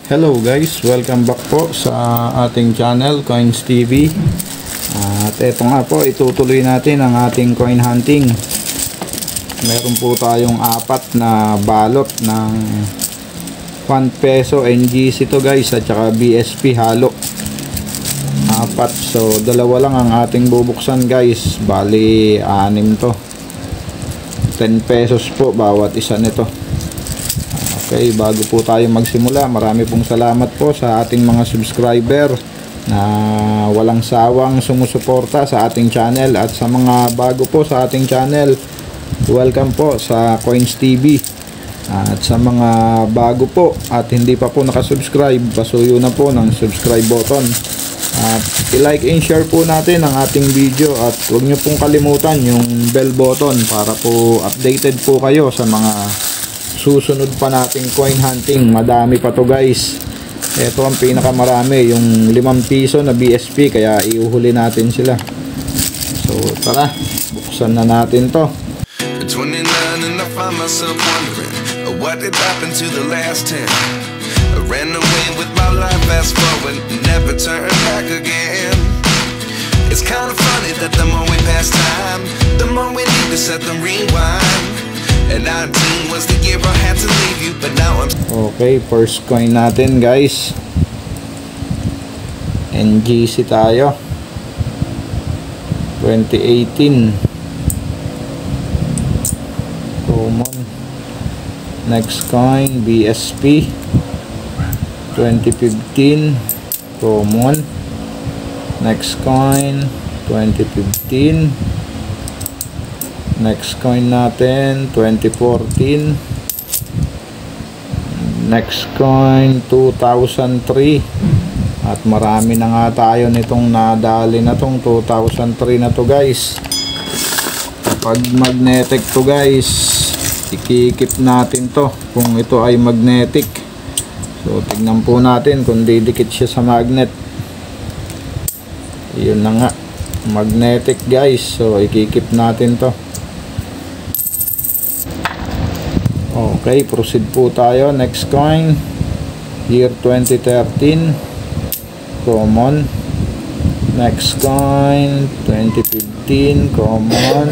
Hello guys, welcome back po sa ating channel Coins TV. At eto nga po, itutuloy natin ang ating coin hunting. Meron po tayong apat na balot ng 1 peso NGC to guys, at saka BSP halo. Apat, so dalawa lang ang ating bubuksan guys. Bali 6 to, 10 pesos po bawat isa nito. Okay, bago po tayo magsimula, marami pong salamat po sa ating mga subscriber na walang sawang sumusuporta sa ating channel, at sa mga bago po sa ating channel, welcome po sa Coins TV. At sa mga bago po at hindi pa po nakasubscribe, pasuyo na po ng subscribe button at i-like and share po natin ang ating video, at huwag nyo pong kalimutan yung bell button para po updated po kayo sa mga susunod pa nating coin hunting. Madami pa to guys. Ito ang pinakamarami, yung 5 piso na BSP, kaya iuhuli natin sila. So tara, buksan na natin to. 29 and I find myself wondering what did happen to the last 10. I ran away with my life, fast forward, never turn back again. It's kind of funny that the more we pass time, the more we need to set the rewind. And 19 was the year I had to leave you, but now I'm... Okay, first coin natin guys, NGC tayo, 2018 common. Next coin BSP 2015 common. Next coin 2015. Next coin natin 2014. Next coin 2003. At marami na nga tayo nitong nadali na tong 2003 na to guys. Kapag magnetic to guys, ikikip natin to kung ito ay magnetic. So tignan po natin kung didikit siya sa magnet. Yun na nga, magnetic guys. So ikikip natin to. Okay, proceed po tayo. Next coin, year 2013 common. Next coin 2015 common.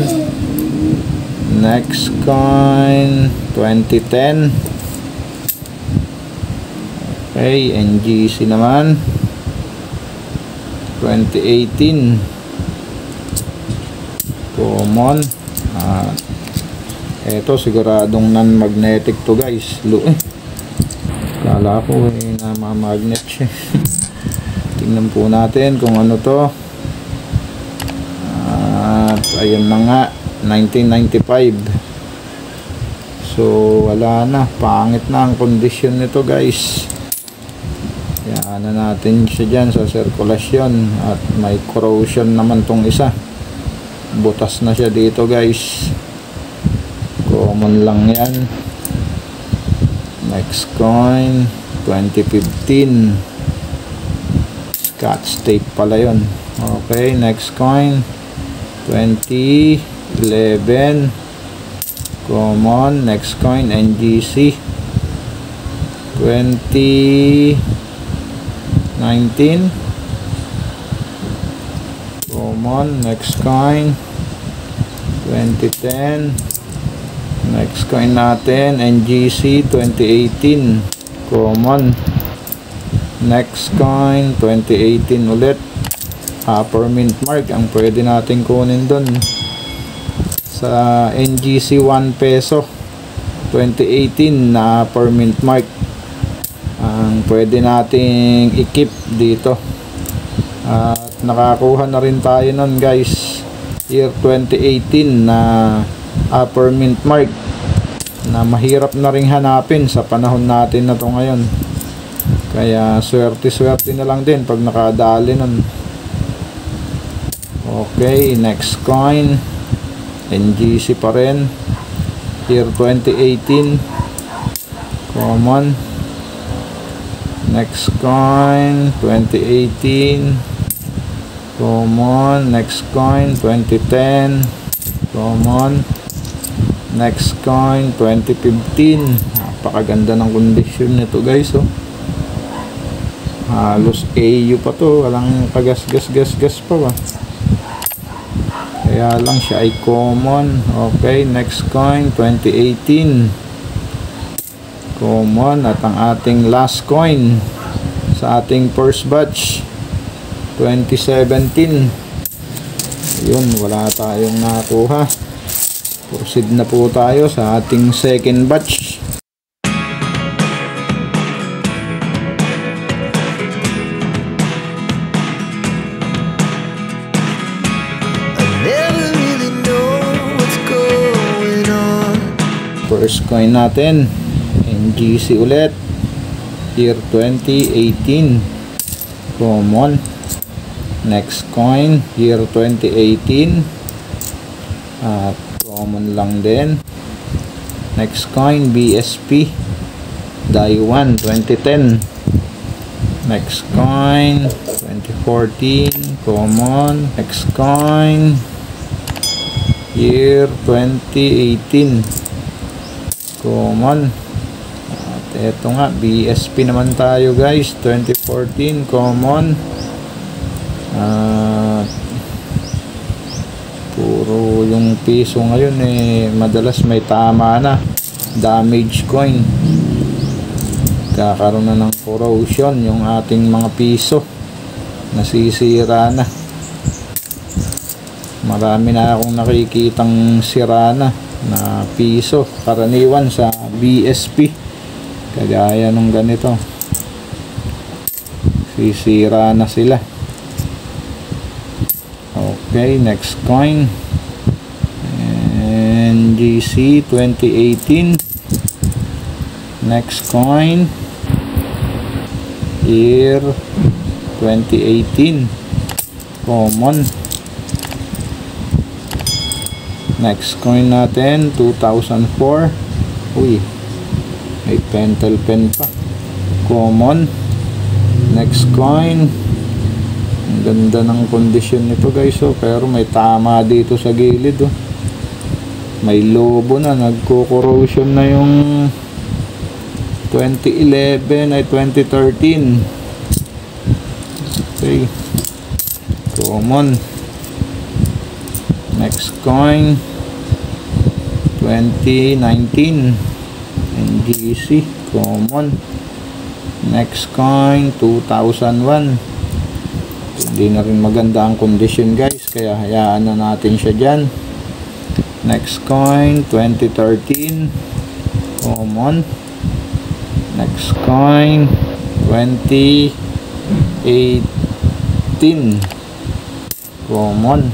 Next coin 2010. Okay, NGC naman 2018 common. Eto siguradong non-magnetic to guys. Kala ko na-magnet siya. Tingnan po natin kung ano to. At ayun na nga, 1995. So wala na, pangit na ang condition nito guys. Yan na natin siya dyan sa sirkulasyon, at may corrosion naman tong isa. Butas na siya dito guys. Common lang yan. Next coin 2015 Scotch tape pala yun. Okay, next coin 2011 common. Next coin NGC 2019 common. Next coin 2010. Next coin natin NGC 2018 common. Next coin 2018 ulit. Upper mint mark ang pwede natin kunin dun sa NGC 1 peso 2018 na upper mint mark ang pwede nating i-keep dito. At nakakuha na rin tayo nun guys, year 2018 na upper mint mark na mahirap na ring hanapin sa panahon natin na to ngayon. Kaya swerte na lang din pag nakadali nun. Okay, next coin NGC pa rin, year 2018 common. Next coin 2018 common. Next coin 2010 common. Next coin 2015. Napakaganda ng condition nito guys, oh. Halos AU pa to, walang kagas-gas-gas-gas pa ba. Kaya lang siya ay common. Okay, next coin 2018 common. At ang ating last coin sa ating first batch 2017, yun, wala tayong nakuha. Proceed na po tayo sa ating second batch. First coin natin, NGC ulit, year 2018 common. Next coin, year 2018 at common lang din. Next coin, BSP Daiwan 2010. Next coin 2014 common. Next coin, year 2018 common. At eto nga, BSP naman tayo guys, 2014 common. Puro yung piso ngayon madalas may tama na, damage coin, kakaroon na ng corrosion yung ating mga piso, nasisira na. Marami na akong nakikitang sira na piso, karaniwan sa BSP, kagaya nung ganito, sisira na sila. Okay, next coin, NGC 2018. Next coin, year 2018 common. Next coin natin 2004. Uy, may pentel pen pa, common. Next coin, ang ganda ng kondisyon nito guys, pero may tama dito sa gilid, may lobo na, nagko-corrosion na yung 2011 ay 2013. Okay, common. Next coin 2019 NGC common. Next coin 2001. Hindi na rin maganda ang condition guys, kaya hayaan na natin siya dyan. Next coin 2013 common. Next coin 2018 common.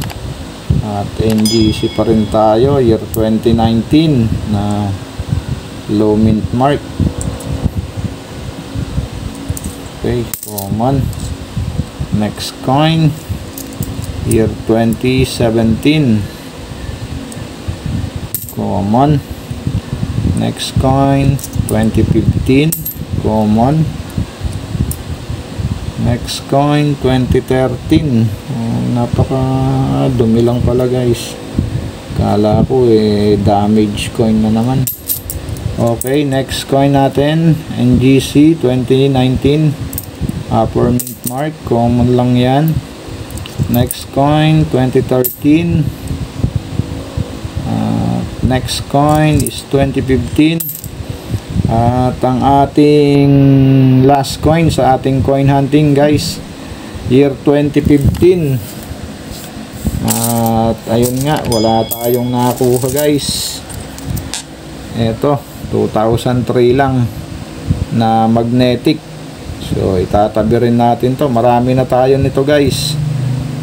At NGC pa rin tayo, year 2019 na low mint mark. Okay, common. Next coin, year 2017 common. Next coin 2015 common. Next coin 2013. Napaka dumi lang pala guys, kala ko damage coin na naman. Okay, next coin natin NGC 2019 upper mint mark, common lang yan. Next coin 2013. Next coin is 2015. At ang ating last coin sa ating coin hunting guys, year 2015. At ayun nga, wala tayong nakuha guys. Eto, 2003 lang na magnetic. So itatabi rin natin to, marami na tayo nito guys,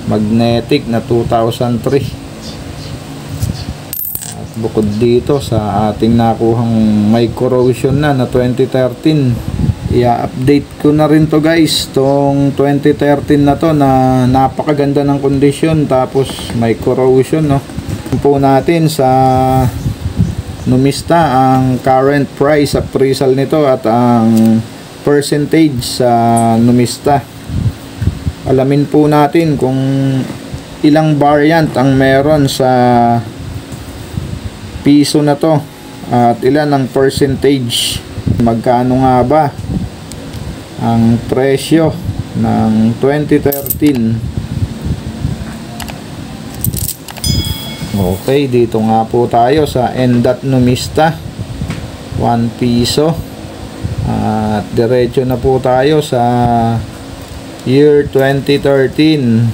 magnetic na 2003. At bukod dito sa ating nakuhang may corrosion na 2013, i-update ko na rin to guys, tong 2013 na to na napakaganda ng kondisyon tapos may corrosion, no? Po natin sa Numista ang current price appraisal nito at ang percentage sa Numista. Alamin po natin kung ilang variant ang meron sa piso na to at ilan ang percentage, magkano nga ba ang presyo ng 2013. Okay, dito nga po tayo sa Endat Numista, 1 piso. At diretso na po tayo sa year 2013,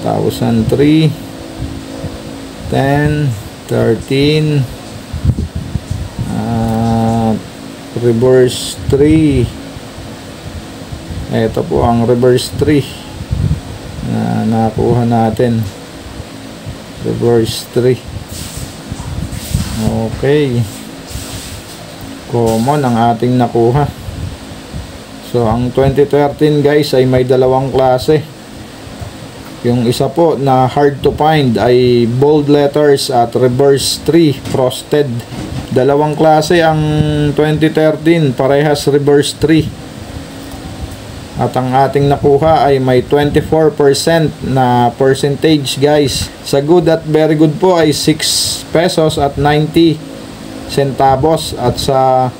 2003, 10, 13, reverse 3. Ito po ang reverse 3 na nakuha natin. Reverse 3. Okay, common ang ating nakuha. So ang 2013 guys ay may dalawang klase. Yung isa po na hard to find ay bold letters at reverse 3 frosted. Dalawang klase ang 2013, parehas reverse 3. At ang ating nakuha ay may 24% na percentage guys. Sa good at very good po ay 6 pesos at 90 centavos. At sa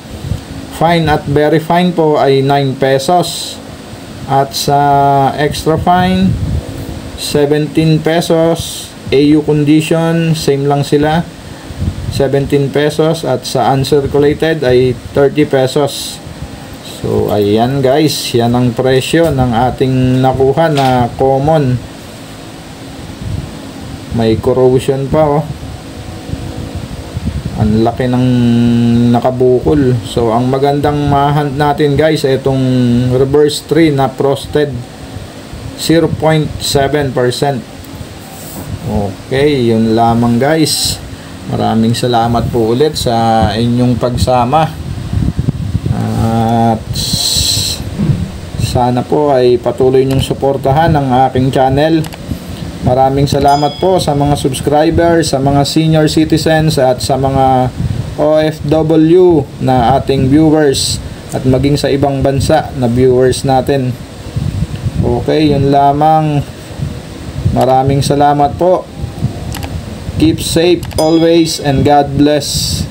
fine at very fine po ay 9 pesos. At sa extra fine 17 pesos. AU condition same lang sila, 17 pesos. At sa uncirculated ay 30 pesos. So ayan guys, yan ang presyo ng ating nakuha na common. May corrosion pa oh. Ang laki ng nakabukol. So ang magandang ma-hunt natin guys ay itong reverse 3 na frosted, 0.7%. Okay, yun lamang guys. Maraming salamat po ulit sa inyong pagsama. At sana po ay patuloy niyong suportahan ang aking channel. Maraming salamat po sa mga subscribers, sa mga senior citizens at sa mga OFW na ating viewers at maging sa ibang bansa na viewers natin. Okay, yun lamang. Maraming salamat po. Keep safe always and God bless.